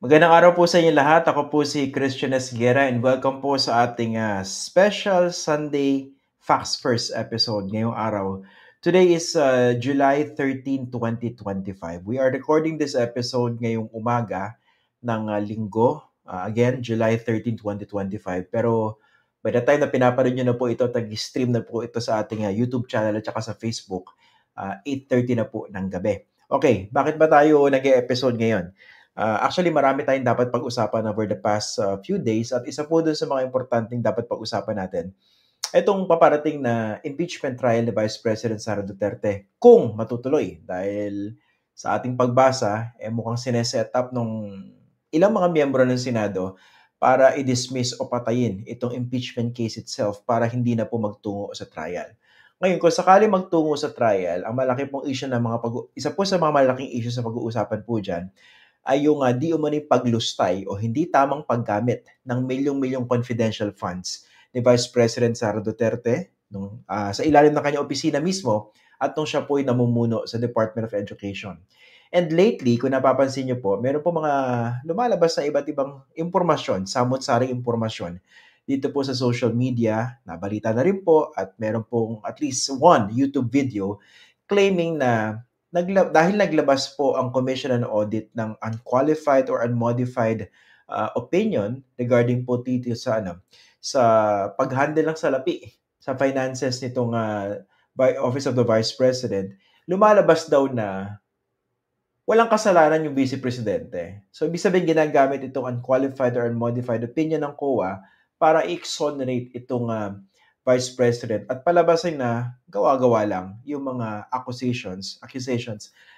Magandang araw po sa inyo lahat. Ako po si Christian Esguera and welcome po sa ating special Sunday Facts First episode ngayong araw. Today is July 13, 2025. We are recording this episode ngayong umaga ng linggo. Again, July 13, 2025. Pero by the time na pinapanood nyo na po ito, tag-stream na po ito sa ating YouTube channel at saka sa Facebook, 8:30 na po ng gabi. Okay, bakit ba tayo nag-episode ngayon? Actually, marami tayong dapat pag-usapan over the past few days at isa po dun sa mga importanteng dapat pag-usapan natin, itong paparating na impeachment trial ni Vice President Sara Duterte kung matutuloy dahil sa ating pagbasa, mukhang sineset up nung ilang mga miyembro ng Senado para i-dismiss o patayin itong impeachment case itself para hindi na po magtungo sa trial. Ngayon, kung sakali magtungo sa trial, ang malaki pong issue ng isa po sa mga malaking issue sa pag-uusapan po dyan ay yung di umano'y paglustay o hindi tamang paggamit ng milyong-milyong confidential funds ni Vice President Sara Duterte sa ilalim ng kanyang opisina mismo at nung siya po ay namumuno sa Department of Education. And lately, kung napapansin niyo po, meron po mga lumalabas na iba't ibang impormasyon, samot-saring impormasyon dito po sa social media, nabalita na rin po at meron pong at least one YouTube video claiming na dahil naglabas po ang Commission on Audit ng unqualified or unmodified opinion regarding po dito sa pag-handle ng salapi sa finances nitong Office of the Vice President, lumalabas daw na walang kasalanan yung Vice Presidente. So, ibig sabihin ginagamit itong unqualified or unmodified opinion ng COA para i-exonerate itong Vice President at palabasin na gawa-gawa lang yung mga accusations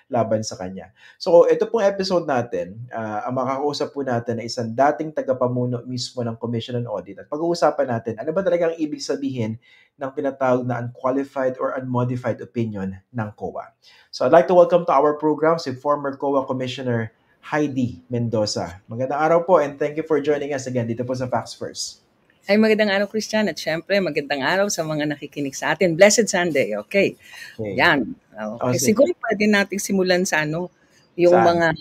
laban sa kanya. So, ito pong episode natin, ang makakausap po natin na isang dating tagapamuno mismo ng Commission on Audit at pag-uusapan natin ano ba talagang ibig sabihin ng pinatawag na unqualified or unmodified opinion ng COA. So, I'd like to welcome to our program si former COA Commissioner Heidi Mendoza. Magandang araw po and thank you for joining us again dito po sa Facts First. Ay, magandang araw, Christian. At syempre, magandang araw sa mga nakikinig sa atin. Blessed Sunday, okay? Yan. Okay. Siguro pwede nating simulan sa yung Saan?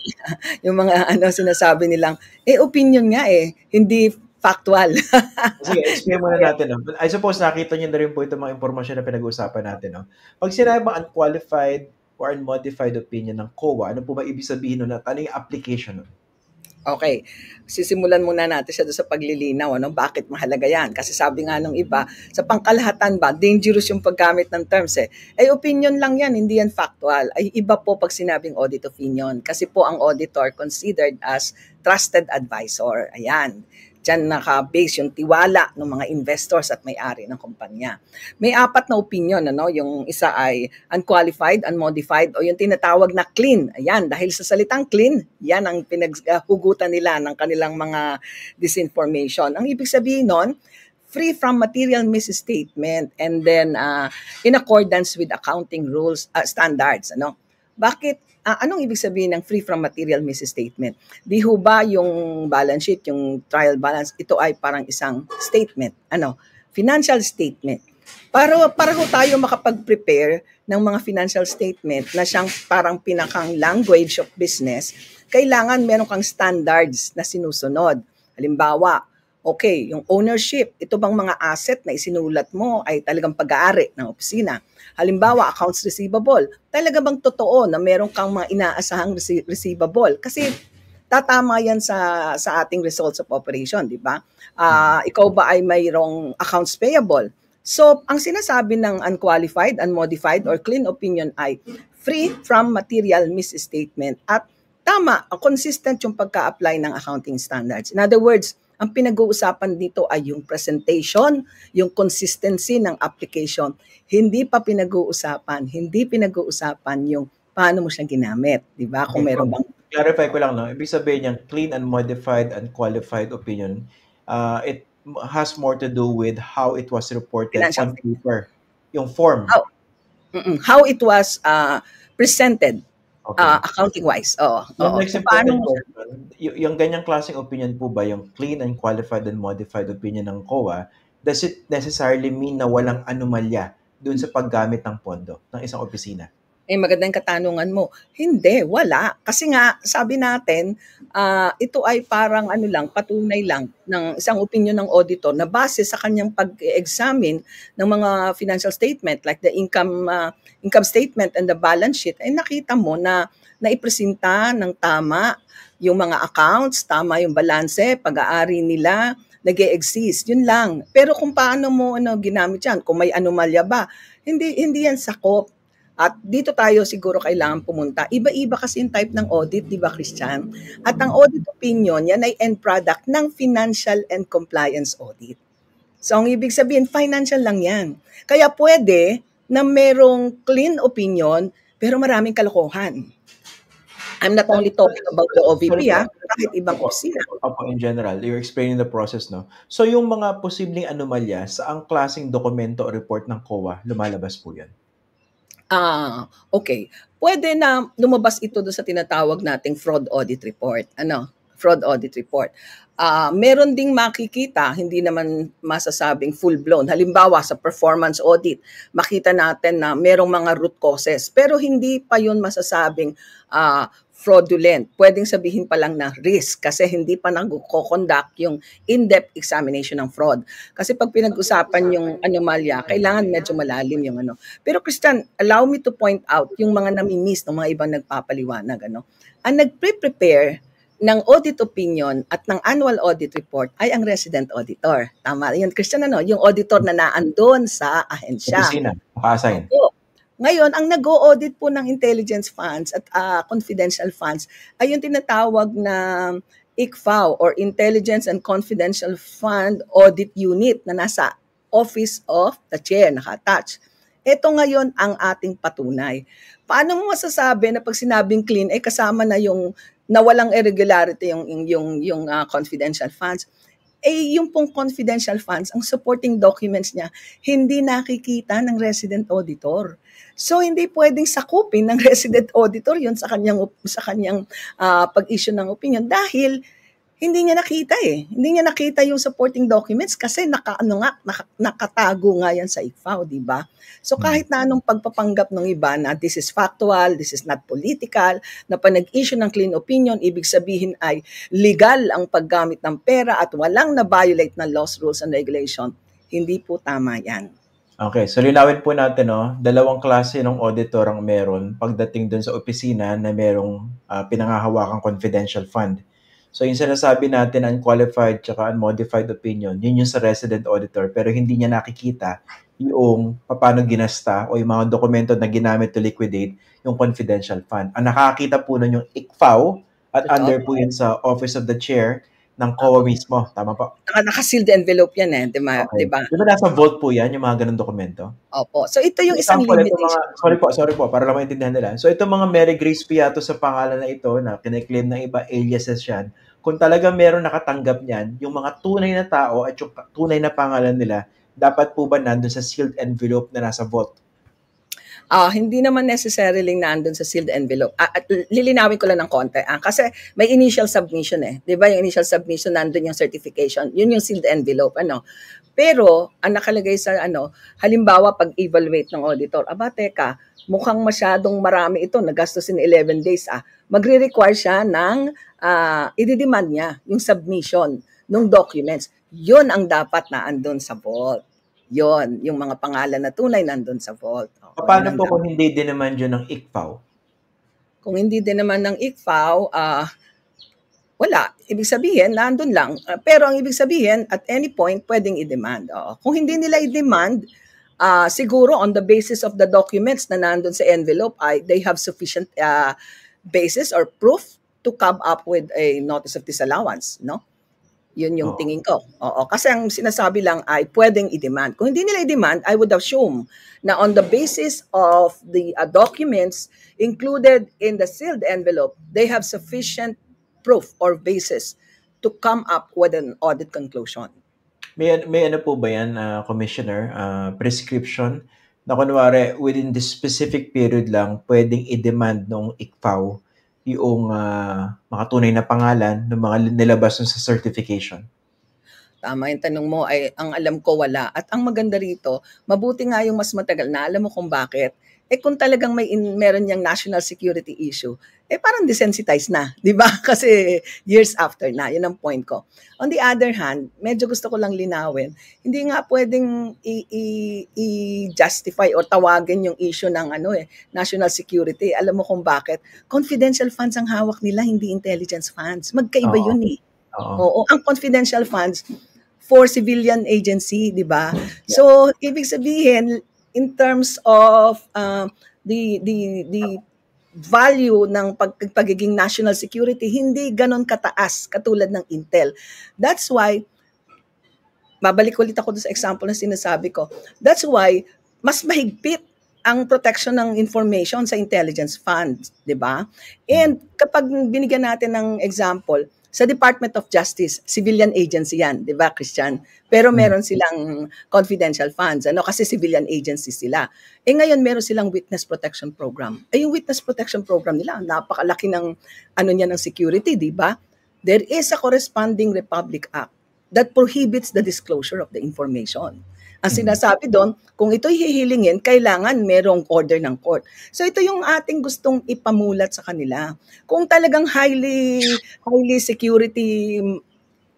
yung mga sinasabi nilang, opinion nga hindi factual. Sige, explain muna natin. I suppose nakita niyo na rin po itong mga impormasyon na pinag-uusapan natin. No? Pag sinabi bang unqualified or unmodified opinion ng COA, ano po ba ibig sabihin nun at ano yung application nun? Okay, sisimulan muna natin siya doon sa paglilinaw, bakit mahalaga yan? Kasi sabi nga nung iba, sa pangkalahatan ba, dangerous yung paggamit ng terms opinion lang yan, hindi yan factual. Ay iba po pag sinabing audit opinion, kasi po ang auditor considered as trusted advisor. Ayan. Diyan naka-base yung tiwala ng mga investors at may-ari ng kumpanya. May 4 na opinion, yung isa ay unqualified, unmodified, o yung tinatawag na clean. Ayan, dahil sa salitang clean, yan ang pinaghugutan nila ng kanilang mga disinformation. Ang ibig sabihin nun, free from material misstatement and then in accordance with accounting rules, standards. Bakit? Anong ibig sabihin ng free from material misstatement? Di ho ba yung balance sheet, yung trial balance, ito ay parang isang statement, financial statement. Para ho tayo makapag-prepare ng mga financial statement na siyang parang pinakang language of business, kailangan meron kang standards na sinusunod. Halimbawa, okay, yung ownership, ito bang mga asset na isinulat mo ay talagang pag-aari ng opisina? Halimbawa, accounts receivable, talaga bang totoo na meron kang mga inaasahang receivable? Kasi tatama yan sa ating results of operation, di ba? Ikaw ba ay mayroong accounts payable? So, ang sinasabi ng unqualified, unmodified, or clean opinion ay free from material misstatement at tama, consistent yung pagka-apply ng accounting standards. In other words, ang pinag-uusapan dito ay yung presentation, yung consistency ng application. Hindi pinag-uusapan yung paano mo siya ginamit. Di ba? Kung meron bang... Clarify ko lang, ibig sabihin niyang clean, unmodified, unqualified opinion, it has more to do with how it was reported on paper. Yung form. How it was presented. Okay. Accounting-wise. Yung ganyang klaseng opinion po ba, yung clean, unqualified, and modified opinion ng COA, does it necessarily mean na walang anomalya dun sa paggamit ng pondo ng isang opisina? Magandang katanungan mo. Hindi, wala. Kasi nga, sabi natin, ito ay parang ano lang, patunay lang ng isang opinion ng auditor na base sa kanyang pag-examine ng mga financial statement like the income statement and the balance sheet, ay nakita mo na naipresenta ng tama yung mga accounts, tama yung balanse, pag-aari nila, nag-e-exist. Yun lang. Pero kung paano mo ginamit yan, kung may anomalya ba, hindi yan sakop. At dito tayo siguro kailangan pumunta. Iba-iba kasi yung type ng audit, di ba, Christian? At ang audit opinion, yan ay end product ng financial and compliance audit. So, ang ibig sabihin, financial lang yan. Kaya pwede na merong clean opinion, pero maraming kalokohan. I'm not only talking about the OVP, kahit ibang opisina. Opo, in general, you're explaining the process, no? So, yung mga posibleng anomalya, saang klaseng dokumento o report ng COA, lumalabas po yan? Okay. Pwede na lumabas ito doon sa tinatawag nating fraud audit report. Fraud audit report. Meron ding makikita, hindi naman masasabing full-blown. Halimbawa, sa performance audit, makita natin na merong mga root causes. Pero hindi pa yun masasabing fraudulent. Pwedeng sabihin pa lang na risk kasi hindi pa nag-conduct yung in-depth examination ng fraud. Kasi pag pinag-usapan yung anomalya, kailangan medyo malalim yung ano. Pero Christian, allow me to point out yung mga nami-miss ng mga ibang nagpapaliwanag. Ang nagpre-prepare ng audit opinion at ng annual audit report ay ang resident auditor. Tama yun, Christian, yung auditor na naandun sa ahensya. Opisina, naka-assign. Ngayon, ang nag-o-audit po ng intelligence funds at confidential funds ay yung tinatawag na ICFAO or Intelligence and Confidential Fund Audit Unit na nasa Office of the Chair, naka-attach. Ito ngayon ang ating patunay. Paano mo masasabi na pag sinabing clean, kasama na yung nawalang irregularity yung confidential funds? Yung pong confidential funds, ang supporting documents niya, hindi nakikita ng resident auditor. So, hindi pwedeng sakupin ng resident auditor yun sa kanyang pag-issue ng opinion dahil hindi niya nakita Hindi niya nakita yung supporting documents kasi nakatago nga yan sa ICFAO, di ba? So kahit na anong pagpapanggap ng iba na this is factual, this is not political, na pa nag-issue ng clean opinion, ibig sabihin ay legal ang paggamit ng pera at walang na-violate ng laws, rules, and regulation, hindi po tama yan. Okay, so linawin po natin, no? Dalawang klase ng auditor ang meron pagdating dun sa opisina na merong pinangahawakang confidential fund. So yung sinasabi natin unqualified tsaka unmodified opinion, yun yung sa resident auditor pero hindi niya nakikita yung paano ginasta o yung mga dokumento na ginamit to liquidate yung confidential fund. Ang nakakita po nun yung ICFAO at under po yun sa Office of the Chair ng COA mismo. Tama po? Naka-sealed envelope yan di ba? Okay. Di ba nasa vault po yan, yung mga ganun dokumento? Opo. So ito yung isang limitation. Sorry po, para lang maintindihan nila. So itong mga Mary Grace Piato sa pangalan na ito, na kiniklaim ng iba, aliases yan, kung talagang meron nakatanggap niyan, yung mga tunay na tao at yung tunay na pangalan nila, dapat po ba nandun sa sealed envelope na nasa vault? Hindi naman necessarily nandun sa sealed envelope. At lilinawin ko lang ng konti. Kasi may initial submission Di ba yung initial submission, nandun yung certification. Yun yung sealed envelope. Pero, ang nakalagay sa halimbawa, pag-evaluate ng auditor, teka, mukhang masyadong marami ito, nagastos in 11 days. Magre-require siya ng, i-demand niya yung submission ng documents. Yun ang dapat na andun sa vault. Yon, yung mga pangalan na tunay nandun sa vault. Paano po kung hindi din naman yun ng ICFAO? Kung hindi din naman ng ICFAO, wala. Ibig sabihin, nandun lang. Pero ang ibig sabihin, at any point, pwedeng i-demand. Kung hindi nila i-demand, siguro on the basis of the documents na nandun sa envelope, they have sufficient basis or proof to come up with a notice of disallowance, no? Yun yung tingin ko. Kasi ang sinasabi lang ay pwedeng i-demand. Kung hindi nila i-demand, I would assume na on the basis of the documents included in the sealed envelope, they have sufficient proof or basis to come up with an audit conclusion. May ano po ba yan, Commissioner, prescription na kunwari within this specific period lang pwedeng i-demand ng ICFAO yung mga tunay na pangalan ng mga nilabas sa certification? Tama yung tanong mo, ay ang alam ko wala. At ang maganda rito, mabuti nga yung mas matagal na, alam mo kung bakit? Kung talagang meron niyang national security issue, parang desensitized na, di ba? Kasi years after na, yun ang point ko. On the other hand, medyo gusto ko lang linawin, hindi nga pwedeng i-justify o tawagin yung issue ng national security. Alam mo kung bakit? Confidential funds ang hawak nila, hindi intelligence funds. Magkaiba Oo. yun eh. Oo. Oo, ang confidential funds for civilian agency, di ba? So, ibig sabihin, in terms of the value ng pagiging national security, hindi ganon kataas katulad ng Intel. That's why, babalik ulit ako sa example na sinasabi ko, that's why, mas mahigpit ang protection ng information sa intelligence funds, di ba? And kapag binigyan natin ng example, sa Department of Justice, civilian agency yan, di ba, Christian? Pero meron silang confidential funds, kasi civilian agency sila. Ngayon, meron silang witness protection program. Yung witness protection program nila, napakalaki ng, ng security, di ba? There is a corresponding Republic Act that prohibits the disclosure of the information. Ang sinasabi doon, kung ito'y hihilingin, kailangan merong order ng court. So ito yung ating gustong ipamulat sa kanila. Kung talagang highly security,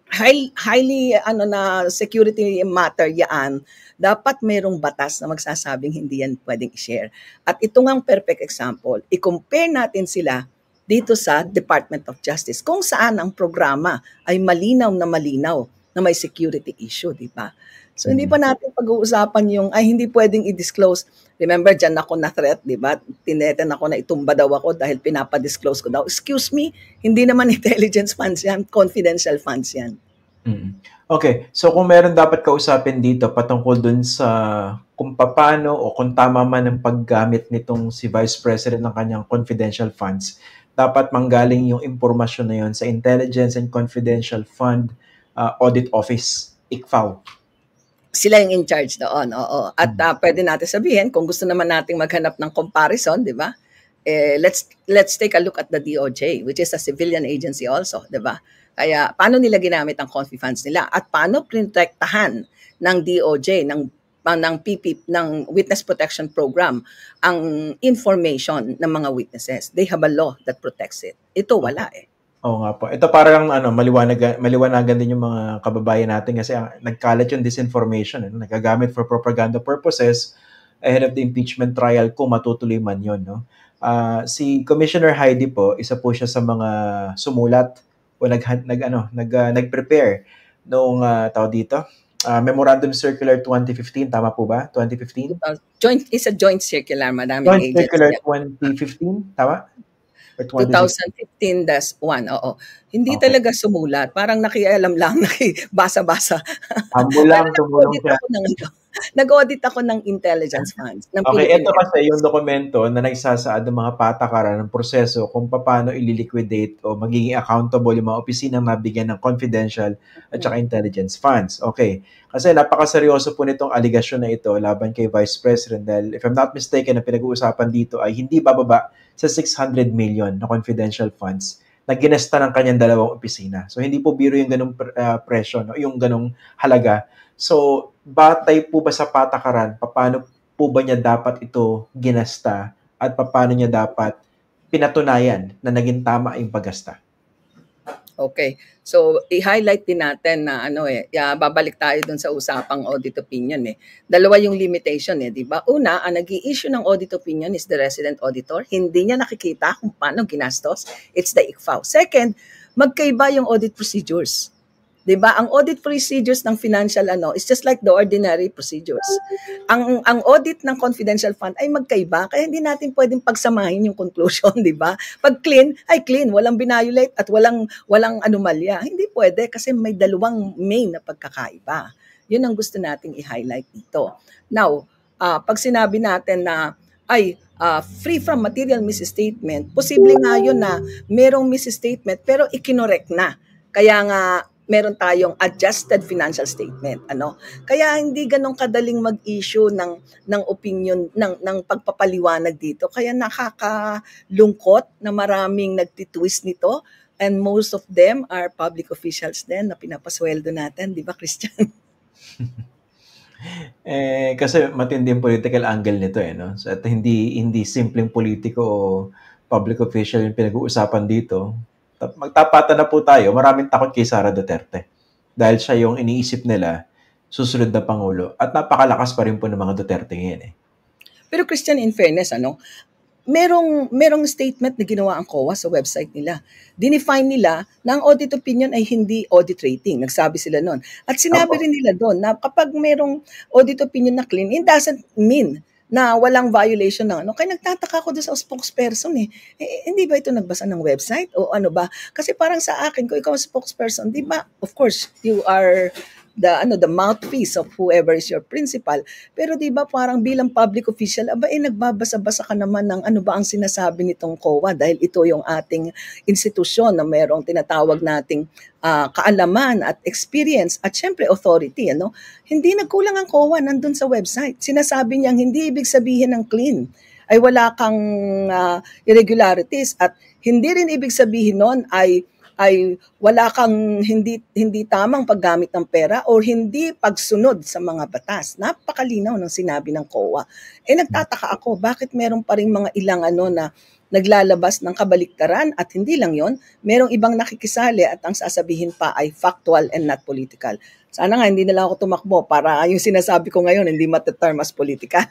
highly security matter yan, dapat merong batas na magsasabing hindi yan pwedeng i-share. At ito ngang perfect example, i-compare natin sila dito sa Department of Justice, kung saan ang programa ay malinaw na may security issue, di ba? So, hindi pa natin pag-uusapan yung, hindi pwedeng i-disclose. Remember, dyan ako na-threat, di ba? Tineten ako na itumba daw ako dahil pinapa-disclose ko daw. Excuse me, hindi naman intelligence funds yan, confidential funds yan. Okay, so kung meron dapat kausapin dito patungkol dun sa kung paano o kung tama man ang paggamit nitong si Vice President ng kanyang confidential funds, dapat manggaling yung impormasyon na yun sa Intelligence and Confidential Fund Audit Office, ICFAO. Sila yung in charge doon, oo. At pwede natin sabihin, kung gusto naman nating maghanap ng comparison, di ba? Let's take a look at the DOJ, which is a civilian agency also, di ba? Kaya paano nila ginamit ang confi funds nila at paano protektahan ng DOJ, ng PP, ng Witness Protection Program, ang information ng mga witnesses. They have a law that protects it. Ito wala eh. Oo nga po. Ito parang maliwanagan din yung mga kababayan natin kasi nagkalat yung disinformation, nagagamit for propaganda purposes ahead of the impeachment trial kung matutuloy man yun, no? Si Commissioner Heidi po, isa po siya sa mga sumulat o nag-prepare nung tawag dito, Memorandum Circular 2015, tama po ba? 2015? It's a joint circular, madaming Joint agency. Circular 2015, tama? 2015-1, oo. Hindi talaga sumulat. Parang nakialam lang, nakibasa-basa. Humble lang, tumulong siya. Nag-audit ako ng intelligence funds. Okay, ito kasi yung dokumento na nagsasaad ng mga patakaran ng proseso kung paano ililiquidate o magiging accountable yung mga opisinang mabigyan ng confidential at saka intelligence funds. Okay, kasi napakaseryoso po nitong aligasyon na ito laban kay Vice President dahil if I'm not mistaken, ang pinag-uusapan dito ay hindi bababa sa 600 million na confidential funds na ginesta ng kanyang dalawang opisina. So, hindi po biro yung ganong presyo, no? Yung ganong halaga. So, batay po ba sa patakaran, paano po ba niya dapat ito ginasta at paano niya dapat pinatunayan na naging tama yung paggasta? Okay. So, i-highlight din natin na babalik tayo dun sa usapang audit opinion eh. Dalawa yung limitation eh, di ba? Una, ang nag-i-issue ng audit opinion is the resident auditor. Hindi niya nakikita kung paano ginastos. It's the ICFAO. Second, magkaiba yung audit procedures. Di ba? Ang audit procedures ng financial is just like the ordinary procedures. Ang audit ng confidential fund ay magkaiba, kaya hindi natin pwedeng pagsamahin yung conclusion, di ba? Pag clean, ay clean, walang binayolate at walang anomalya. Hindi pwede kasi may dalawang main na pagkakaiba. Yun ang gusto nating i-highlight dito. Now, pag sinabi natin na free from material misstatement, posible nga yun na merong misstatement pero ikinorek na. Kaya nga meron tayong adjusted financial statement, Kaya hindi ganun kadaling mag-issue ng opinion ng pagpapaliwanag dito. Kaya nakakalungkot na maraming nagtitwist nito and most of them are public officials din na pinapasweldo natin, di ba, Christian? Kasi matindi yung political angle nito no? So, at hindi simpleng politiko o public official yung pinag-uusapan dito. Magtapatan na po tayo, maraming takot kay Sara Duterte. Dahil siya yung iniisip nila, susunod na Pangulo. At napakalakas pa rin po ng mga Duterte ngayon Pero Christian, in fairness, merong statement na ginawa ang COA sa website nila. Dinefine nila na ang audit opinion ay hindi audit rating. Nagsabi sila noon. At sinabi rin nila doon na kapag merong audit opinion na clean, it doesn't mean na walang violation ng ano. Kaya nagtataka ko doon sa spokesperson hindi ba ito nagbasa ng website? O ano ba? Kasi parang sa akin, kung ikaw ang spokesperson, di ba, of course, you are the mouthpiece of whoever is your principal. Pero di ba parang bilang public official, nagbabasa-basa ka naman ng ano ba ang sinasabi nitong COA dahil ito yung ating institusyon na merong tinatawag nating kaalaman at experience at syempre authority. Hindi nagkulang ang COA nandun sa website. Sinasabi niyang hindi ibig sabihin ng clean ay wala kang irregularities at hindi rin ibig sabihin nun ay wala kang hindi tamang paggamit ng pera or hindi pagsunod sa mga batas. Napakalinaw ng sinabi ng COA. Nagtataka ako, bakit meron pa rin mga ilang na naglalabas ng kabaliktaran at hindi lang yon, merong ibang nakikisali at ang sasabihin pa ay factual and not political. Sana nga hindi na lang ako tumakbo para yung sinasabi ko ngayon hindi mataterm as political.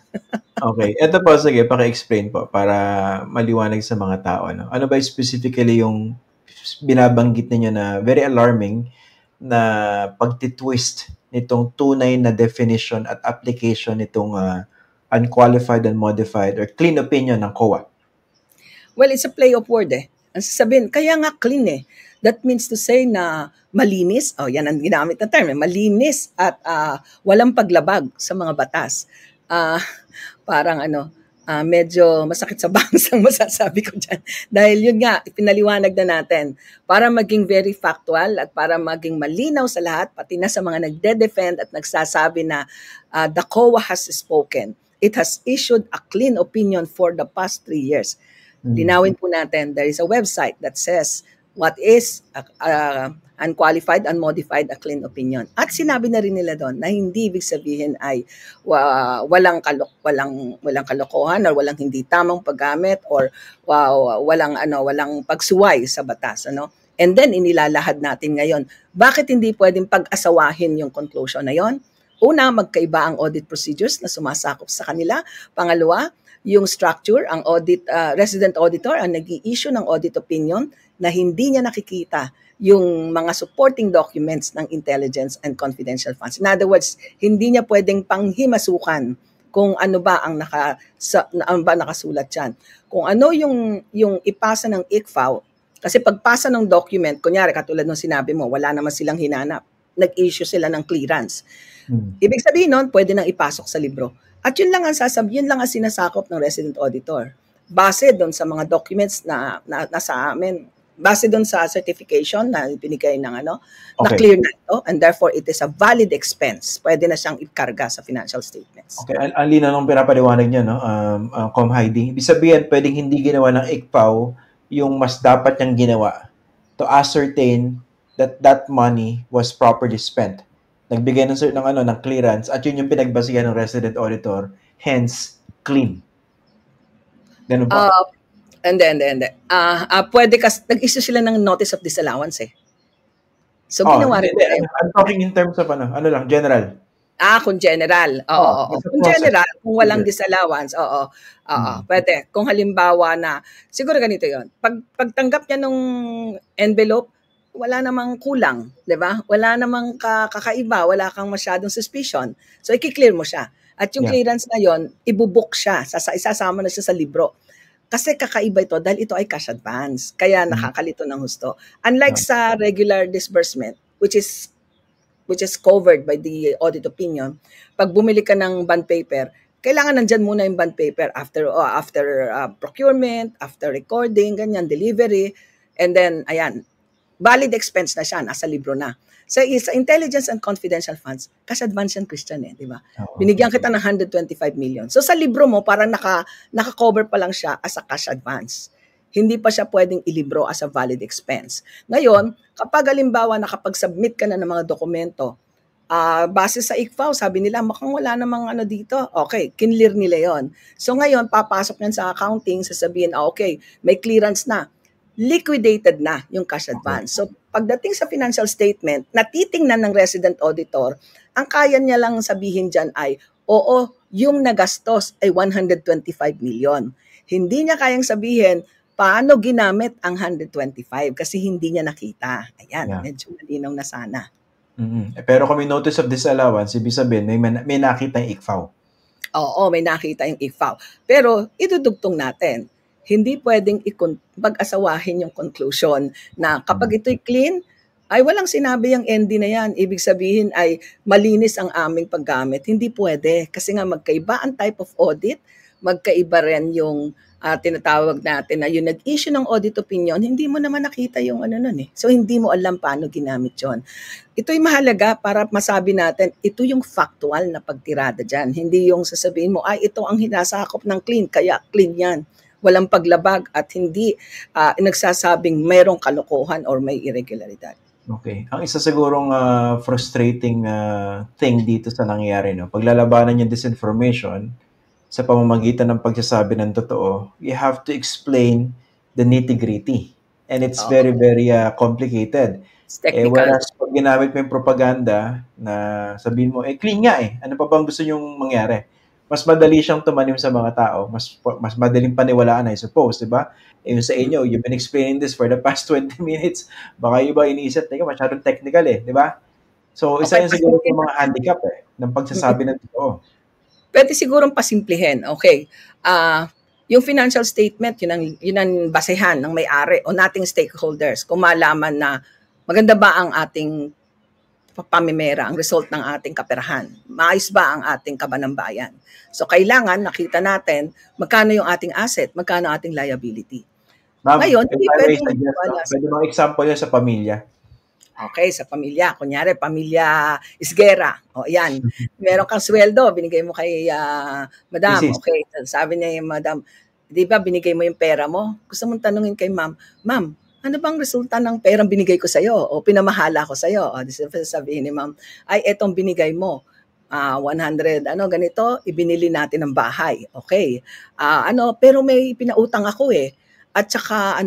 Okay. Ito po, sige, paki-explain po para maliwanag sa mga tao. Ano ba specifically yung binabanggit ninyo na very alarming na pagtitwist nitong tunay na definition at application nitong unqualified and modified or clean opinion ng COA? Well, it's a play of word Ang sasabihin, kaya nga clean That means to say na malinis, yan ang ginamit na term, malinis at walang paglabag sa mga batas. Parang medyo masakit sa bangs ang masasabi ko dyan. Dahil yun nga, pinaliwanag na natin. Para maging very factual at para maging malinaw sa lahat, pati na sa mga nagde-defend at nagsasabi na the COA has spoken. It has issued a clean opinion for the past 3 years. Linawin po natin, there is a website that says what is unqualified, unmodified, a clean opinion. At sinabi na rin nila doon na hindi ibig sabihin ay walang kalokohan or walang hindi tamang paggamit or walang pagsuway sa batas. And then inilalahad natin ngayon. Bakit hindi pwedeng pag-asawahin yung conclusion na yon? Una, magkaiba ang audit procedures na sumasakop sa kanila. Pangalawa, yung structure, ang resident auditor ang nag-i-issue ng audit opinion na hindi niya nakikita yung mga supporting documents ng intelligence and confidential funds. In other words, hindi niya pwedeng panghimasukan kung ano ba ang nakasulat diyan. Kung ano yung ipasa ng ICFAO, kasi pagpasa ng document, kunyari katulad ng sinabi mo, wala naman silang hinanap, nag-issue sila ng clearance. Ibig sabihin nun, pwede nang ipasok sa libro. At yun lang ang sinasakop ng resident auditor. Base doon sa mga documents na nasa amin, base doon sa certification na binigay ng na clear na ito, and therefore it is a valid expense. Pwede na siyang ikarga sa financial statements. Okay, ang linaw ng pinapaliwanag niya, Com Heidi. Ibig sabihin, pwedeng hindi ginawa ng ICFAO yung mas dapat niyang ginawa to ascertain that money was properly spent. Nagbigay ng clearance at yun yung pinagbasihan ng resident auditor, hence clean. Ganun ba? Hindi. Pwede nag-issue sila ng notice of disallowance So ginawa rin. I'm talking in terms of general. Kung general. Oo. Kung general, kung walang disallowance, pwede. Kung halimbawa na, siguro ganito yon. Pagtanggap niya nung envelope, wala namang kulang, di ba? Wala namang kakaiba, wala kang masyadong suspicion. So, i-clear mo siya. At yung clearance na yon, ibubook siya, isasama na siya sa libro. Kasi kakaiba ito dahil ito ay cash advance. Kaya nakakalito ng husto. Unlike sa regular disbursement, which is covered by the audit opinion, pag bumili ka ng bond paper, kailangan nandyan muna yung bond paper after procurement, after recording, ganyan, delivery, and then, ayan, valid expense na siya, nasa libro na. So, sa intelligence and confidential funds, cash advance yan, Christian, di ba? Binigyan kita ng 125 million. So, sa libro mo, parang naka-cover pa lang siya as a cash advance. hindi pa siya pwedeng ilibro as a valid expense. Ngayon, kapag halimbawa nakapag-submit ka na ng mga dokumento, base sa ICFAO, sabi nila, mukhang wala namang ano dito. Okay, kinlear nila yon. So ngayon, papasok yan sa accounting, sasabihin, okay, may clearance na. Liquidated na yung cash advance. So pagdating sa financial statement, natitingnan ng resident auditor, ang kaya niya lang sabihin dyan ay, oo, yung nagastos ay 125 million. Hindi niya kayang sabihin, paano ginamit ang 125 kasi hindi niya nakita. Ayan, medyo malinaw na sana. Pero kung may notice of disallowance, ibig sabihin, may nakita yung ICFAO. Oo, may nakita yung ICFAO. Pero idudugtong natin, hindi pwedeng pag-asawahin yung conclusion na kapag ito'y clean, ay walang sinabi yung ND na yan. Ibig sabihin ay malinis ang aming paggamit. Hindi pwede. Kasi nga magkaiba ang type of audit, magkaiba rin yung tinatawag natin na yung nag-issue ng audit opinion, hindi mo naman nakita yung ano nun eh. So hindi mo alam paano ginamit yon. Ito'y mahalaga para masabi natin, ito yung factual na pagtirada dyan. Hindi yung sasabihin mo, ay ito ang hinasakop ng clean, kaya clean yan. Walang paglabag at hindi nagsasabing mayroong kalokohan or may irregularidad. Okay. Ang isa sigurong frustrating thing dito sa nangyayari, no? Paglalabanan yung disinformation, sa pamamagitan ng pagsasabi ng totoo, you have to explain the nitty-gritty. And it's very, very complicated. It's technical. Whereas pag ginamit mo yung propaganda na sabihin mo, clean nga eh. Ano pa bang gusto nyong mangyari? Mas madali siyang tumanim sa mga tao. Mas madaling paniwalaan, I suppose, di ba? Yung sa inyo, you've been explaining this for the past 20 minutes. Baka iba iniisip, teka, masyadong technical eh, di ba? So, isa yun siguro yung mga handicap ng pagsasabi ng totoo. Pwede sigurong pasimplihin. Okay. Yung financial statement, yun ang basehan ng may-ari o nating stakeholders kung malaman na maganda ba ang ating pamimera, ang result ng ating kaperahan. Maayos ba ang ating kabanambayan? So, kailangan nakita natin magkano yung ating asset, magkano ating liability. Ma'am, ngayon, hindi pwedeng pwede bang example yun sa pamilya? Okay, sa pamilya. Kunyari, pamilya Isguera. O, yan. Meron kang sweldo, binigay mo kay madam. Okay, sabi niya yung madam, di ba binigay mo yung pera mo? Gusto mong tanungin kay ma'am, ma'am, ano bang resulta ng perang binigay ko sa'yo? O pinamahala ko sa'yo? O, sabihin ni ma'am, ay, etong binigay mo. 100, ganito, ibinili natin ng bahay. Okay. Pero may pinautang ako eh. At saka,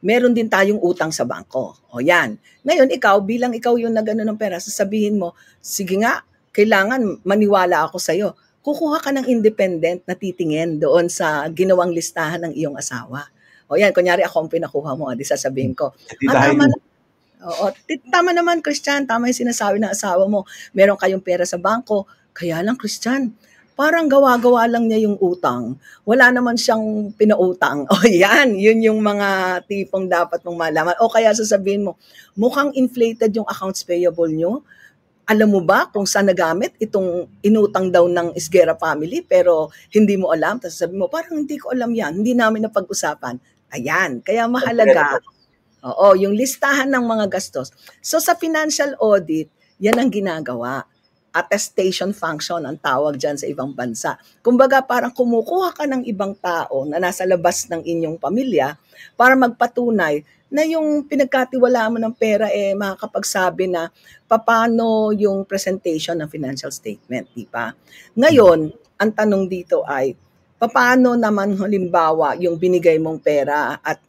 meron din tayong utang sa bangko. O yan. Ngayon, bilang ikaw yung nagano ng pera, sasabihin mo, sige nga, kailangan maniwala ako sa'yo. Kukuha ka ng independent na titingin doon sa ginawang listahan ng iyong asawa. O yan, kunyari ako ang pinakuha mo, di sasabihin ko. Tama naman, Christian, tama yung sinasabi ng asawa mo. Meron kayong pera sa bangko, kaya lang, Christian, parang gawa-gawa lang niya yung utang. Wala naman siyang pinautang. O yan, yun yung mga tipong dapat mong malaman. O kaya sasabihin mo, mukhang inflated yung accounts payable nyo. Alam mo ba kung saan nagamit itong inutang daw ng Isguera family pero hindi mo alam? Tapos sasabihin mo, parang hindi ko alam yan. Hindi namin napag-usapan. Ayan, kaya mahalaga. Oo, yung listahan ng mga gastos. So sa financial audit, yan ang ginagawa. Attestation function ang tawag dyan sa ibang bansa. Kumbaga parang kumukuha ka ng ibang tao na nasa labas ng inyong pamilya para magpatunay na yung pinagkatiwalaan mo ng pera makakapagsabi na paano yung presentation ng financial statement, di ba? Ngayon, ang tanong dito ay paano naman halimbawa yung binigay mong pera at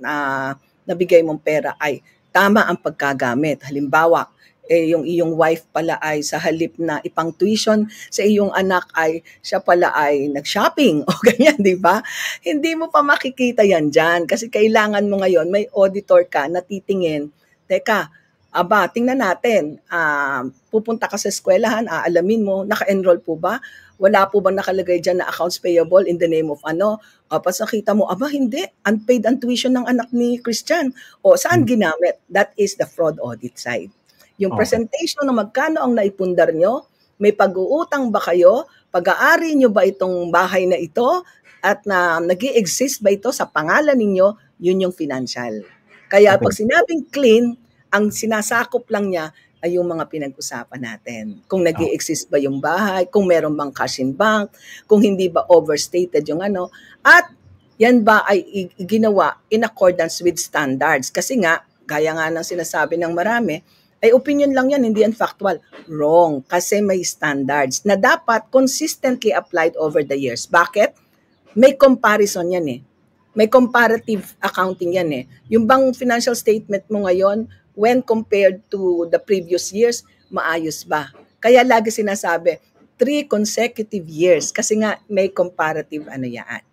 nabigay mong pera ay tama ang pagkagamit. Halimbawa, yung iyong wife pala ay sa halip na ipang tuition sa iyong anak ay siya pala ay nag-shopping o ganyan, di ba? Hindi mo pa makikita yan dyan kasi kailangan mo ngayon, may auditor ka na titingin, teka, tingnan natin, pupunta ka sa eskwelahan, aalamin mo, naka-enroll po ba? Wala po ba nakalagay dyan na accounts payable in the name of Pas nakita mo, hindi, unpaid ang tuition ng anak ni Christian. O saan ginamit? That is the fraud audit side. Yung presentation na magkano ang naipundar nyo, may pag-uutang ba kayo, pag-aari nyo ba itong bahay na ito, at nag-i-exist ba ito sa pangalan ninyo, yun yung financial. Kaya pag sinabing clean, ang sinasakop lang niya ay yung mga pinag-usapan natin. Kung nag-i-exist ba yung bahay, kung meron bang cash in bank, kung hindi ba overstated yung at yan ba ay ginawa in accordance with standards? Kasi nga, gaya nga ng sinasabi ng marami, ay opinion lang yan, hindi yan factual. Wrong, kasi may standards na dapat consistently applied over the years. Bakit? May comparison yan eh. May comparative accounting yan eh. Yung bang financial statement mo ngayon, when compared to the previous years, maayos ba? Kaya lagi sinasabi, 3 consecutive years kasi nga may comparative ano yan.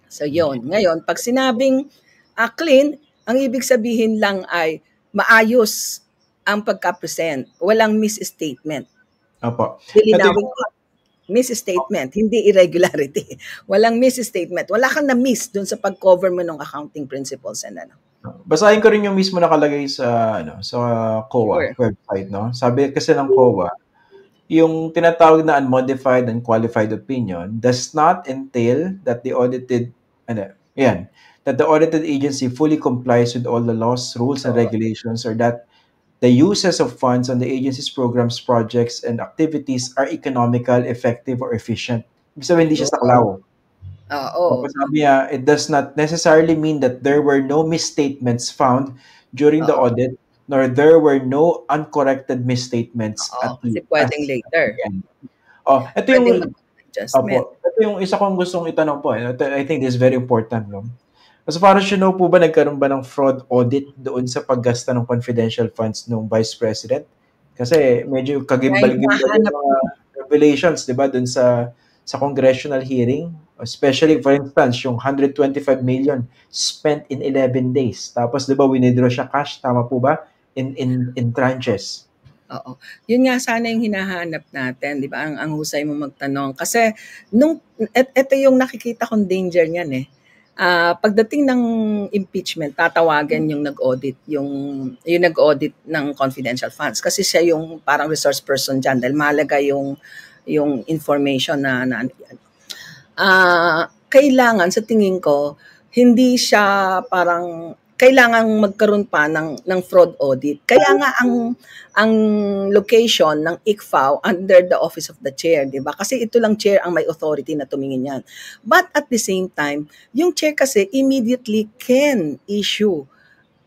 So yun. Ngayon, pag sinabing clean, ang ibig sabihin lang ay maayos ang pagka-present. Walang misstatement. Opo. Lilinawin ko, misstatement, hindi irregularity. Walang misstatement. Wala kang na-miss dun sa pag-cover mo ng accounting principles and ano. Basahin ko rin yung mismo nakalagay sa sa COA website, no? Sabi kasi ng COA, yung tinatawag na unmodified and qualified opinion does not entail that the audited agency fully complies with all the laws, rules, and regulations, or that the uses of funds on the agency's programs, projects, and activities are economical, effective, or efficient. Ibig sabihin, hindi siya saklaw. Oo. Sabi niya, it does not necessarily mean that there were no misstatements found during the audit, nor there were no uncorrected misstatements at kasi pwedeng later. Ito yung isa kong gustong itanong po. I think this is very important. No? As far as you know po ba, nagkaroon ba ng fraud audit doon sa paggasta ng confidential funds ng Vice President? Kasi medyo kagimbal-gimbal yung mga revelations, di ba, doon sa congressional hearing. Especially, for instance, yung 125 million spent in 11 days. Tapos, di ba, winidraw siya cash, tama po ba? In tranches. Oo. Yun nga sana yung hinahanap natin, di ba? Ang husay mo magtanong. Kasi, ito yung nakikita kong danger niyan eh. Pagdating ng impeachment, tatawagan yung nag-audit, yung nag-audit ng confidential funds. Kasi siya yung parang resource person dyan dahil mahalaga yung information na kailangan sa tingin ko, hindi siya parang kailangan magkaroon pa ng fraud audit. Kaya nga ang location ng ICFAO under the office of the chair, di ba? Kasi ito lang chair ang may authority na tumingin yan. But at the same time, yung chair kasi immediately can issue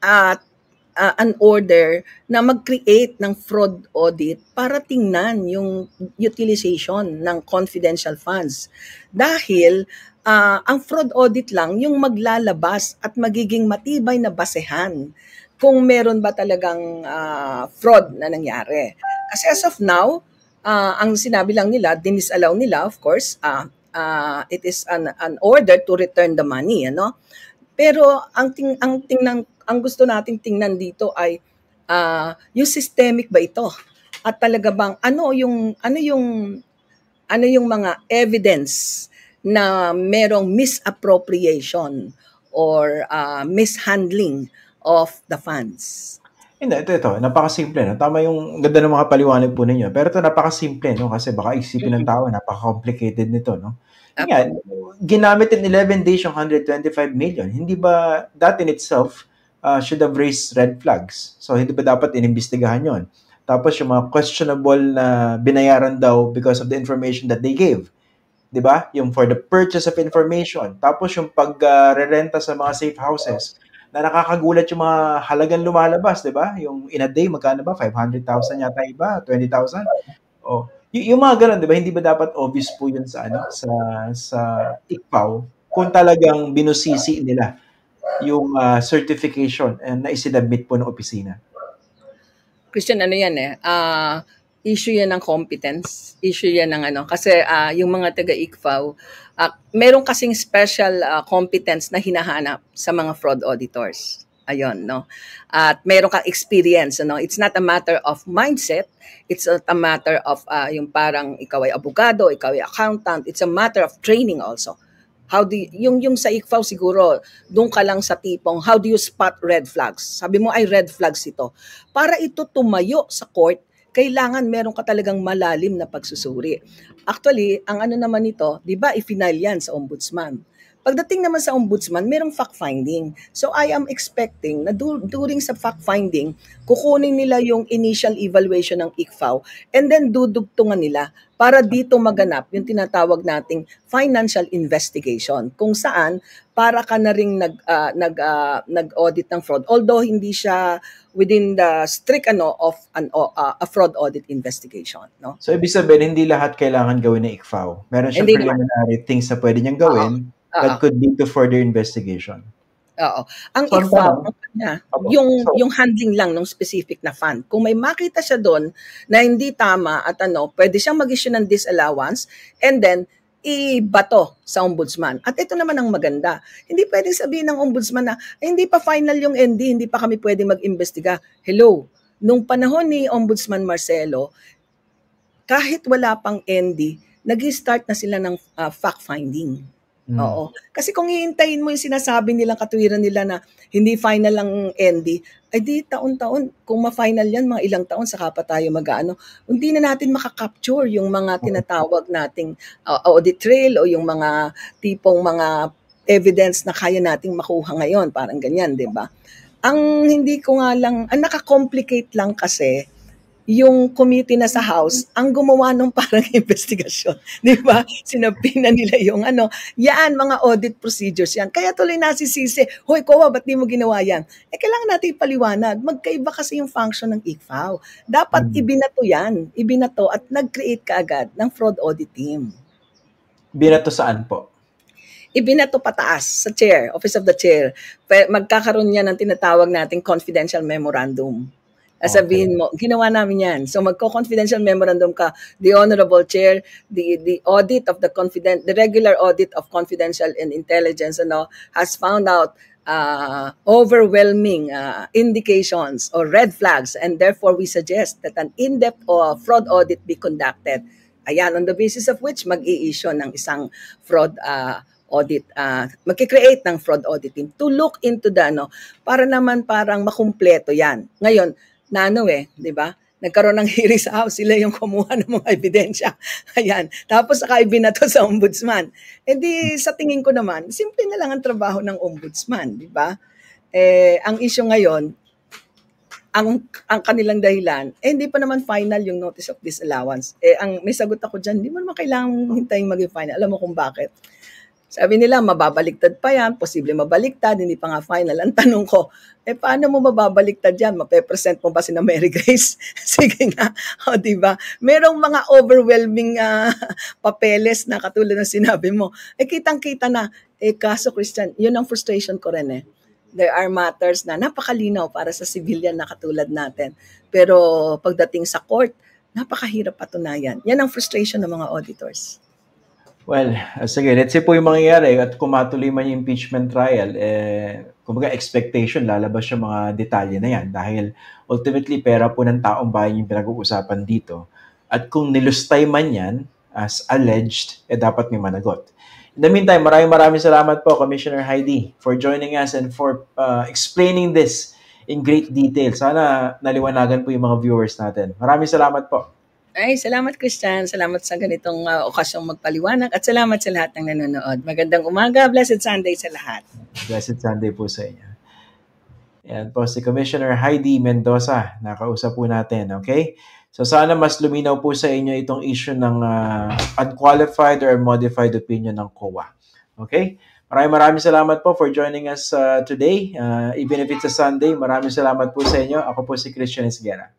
an order na mag-create ng fraud audit para tingnan yung utilization ng confidential funds. Dahil ang fraud audit lang yung maglalabas at magiging matibay na basehan kung meron ba talagang fraud na nangyari. Kasi as of now, ang sinabi lang nila, dinisallow nila, of course, it is an order to return the money, ano? Pero ang gusto nating tingnan dito ay yung systemic ba ito? At talaga bang ano yung mga evidence na merong misappropriation or mishandling of the funds? Hindi, ito. Napakasimple. No? Tama yung ganda ng mga paliwanag po ninyo. Pero ito napakasimple, no? Kasi baka isipin ng tao, napaka-complicated nito, no? Nga, ginamit in 11 days yung 125 million. Hindi ba that in itself should have raised red flags? So, hindi ba dapat inimbestigahan yon? Tapos yung mga questionable na binayaran daw because of the information that they gave. Di ba? Yung for the purchase of information. Tapos yung pag-rerenta sa mga safe houses na nakakagulat yung mga halagang lumalabas, di ba? Yung in a day, magkano ba? 500,000 yata iba? 20,000? Yung mga ganun, di ba? Hindi ba dapat obvious po yun sa ICFAO kung talagang binusisi nila yung certification na isinabmit po ng opisina? Christian, ano yan eh? Issue yan ng competence. Issue yan ng kasi yung mga taga-ICFAO, meron kasing special competence na hinahanap sa mga fraud auditors. Ayun, no? At meron kang experience, no? It's not a matter of mindset. It's not a matter of yung parang ikaw ay abogado, ikaw ay accountant. It's a matter of training also. How do you, yung sa ICFAO siguro, doon ka lang sa tipong, how do you spot red flags? Sabi mo ay red flags ito. Para ito tumayo sa court, kailangan meron ka talagang malalim na pagsusuri. Actually, ang naman nito, di ba, i-final yan sa ombudsman. Pagdating naman sa ombudsman, merong fact-finding. So I am expecting na during sa fact-finding, kukunin nila yung initial evaluation ng ICFAO and then dudugtungan nila para dito maganap yung tinatawag nating financial investigation, kung saan para ka na ring nag-audit ng fraud, although hindi siya within the strict of a fraud audit investigation, no? So, ibig sabihin, hindi lahat kailangan gawin ng ICFAO. Meron siyang Hindi naman. preliminary things na pwede niyang gawin that could lead to further investigation. Oo. Ang So, ICFAO, Opo. yung handling lang ng specific na fund. Kung may makita siya doon na hindi tama at pwede siyang mag-issue ng disallowance and then ibato sa ombudsman. At ito naman ang maganda. Hindi pwedeng sabihin ng ombudsman na hindi pa final yung ND, hindi pa kami pwedeng mag-imbestiga. Hello, nung panahon ni Ombudsman Marcelo, kahit wala pang ND, nag-start na sila ng fact-finding. Oo. Kasi kung hihintayin mo yung sinasabi nilang katuwiran nila na hindi final ang ND, ay di taon-taon, kung ma-final yan, mga ilang taon, saka pa tayo mag-ano. Hindi na natin makakapture yung mga tinatawag nating audit trail o yung mga tipong mga evidence na kaya nating makuha ngayon. Parang ganyan, di ba? Ang hindi ko nga lang, ang nakakomplicate lang kasi, yung committee na sa House ang gumawa ng parang investigasyon. Di ba? Sinabi na nila yung yan, mga audit procedures yan. Kaya tuloy nasisisi, hoy, COA, ba't di mo ginawa yan? Kailangan natin ipaliwanag. Magkaiba kasi yung function ng ICFAO. Dapat ibinato yan. Ibinato at nag-create ka agad ng fraud audit team. Binato saan po? Ibinato pataas sa chair, office of the chair. Magkakaroon niya ng tinatawag nating confidential memorandum. Sabihin mo, ginawa namin yan. So magko-confidential memorandum ka, the Honorable Chair, the audit of the regular audit of confidential and intelligence has found out overwhelming indications or red flags, and therefore we suggest that an in-depth fraud audit be conducted. Ayan, on the basis of which mag-i-issue ng isang fraud audit, magkikreate ng fraud audit team to look into para naman parang makumpleto yan. Ngayon, di ba? Nagkaroon ng hearing sa House, sila yung kumuha ng mga ebidensya. Ayan. Tapos saka ibinato sa ombudsman. Di sa tingin ko naman, simple na lang ang trabaho ng ombudsman, di ba? Ang issue ngayon, ang kanilang dahilan, hindi pa naman final yung notice of disallowance. May sagot ako dyan, hindi mo naman kailangang hintayin maging final. Alam mo kung bakit? Sabi nila, mababaliktad pa yan, posible mabaliktad, hindi pa nga final. Ang tanong ko, paano mo mababaliktad yan? Mape-present mo ba si na Mary Grace? Sige nga, diba? Merong mga overwhelming papeles na katulad ng sinabi mo. Kitang-kita na, kaso Christian, yun ang frustration ko rin There are matters na napakalinaw para sa civilian na katulad natin. Pero pagdating sa court, napakahirap patunayan. Yan ang frustration ng mga auditors. Well, sige, let's say po yung mangyayari at kung matuloy man yung impeachment trial, kumbaga expectation, lalabas yung mga detalye na yan dahil ultimately pera po ng taong bayan yung pinag-uusapan dito. At kung nilustay man yan, as alleged, dapat may managot. In the meantime, maraming salamat po, Commissioner Heidi, for joining us and for explaining this in great detail. Sana naliwanagan po yung mga viewers natin. Maraming salamat po. Ay, salamat Christian. Salamat sa ganitong okasyong magpaliwanag at salamat sa lahat ng nanonood. Magandang umaga. Blessed Sunday sa lahat. Blessed Sunday po sa inyo. Yan po si Commissioner Heidi Mendoza. Nakausap po natin, okay? So sana mas luminaw po sa inyo itong issue ng unqualified or modified opinion ng COA. Okay? Maraming salamat po for joining us today. Even if it's a Sunday, maraming salamat po sa inyo. Ako po si Christian Esguera.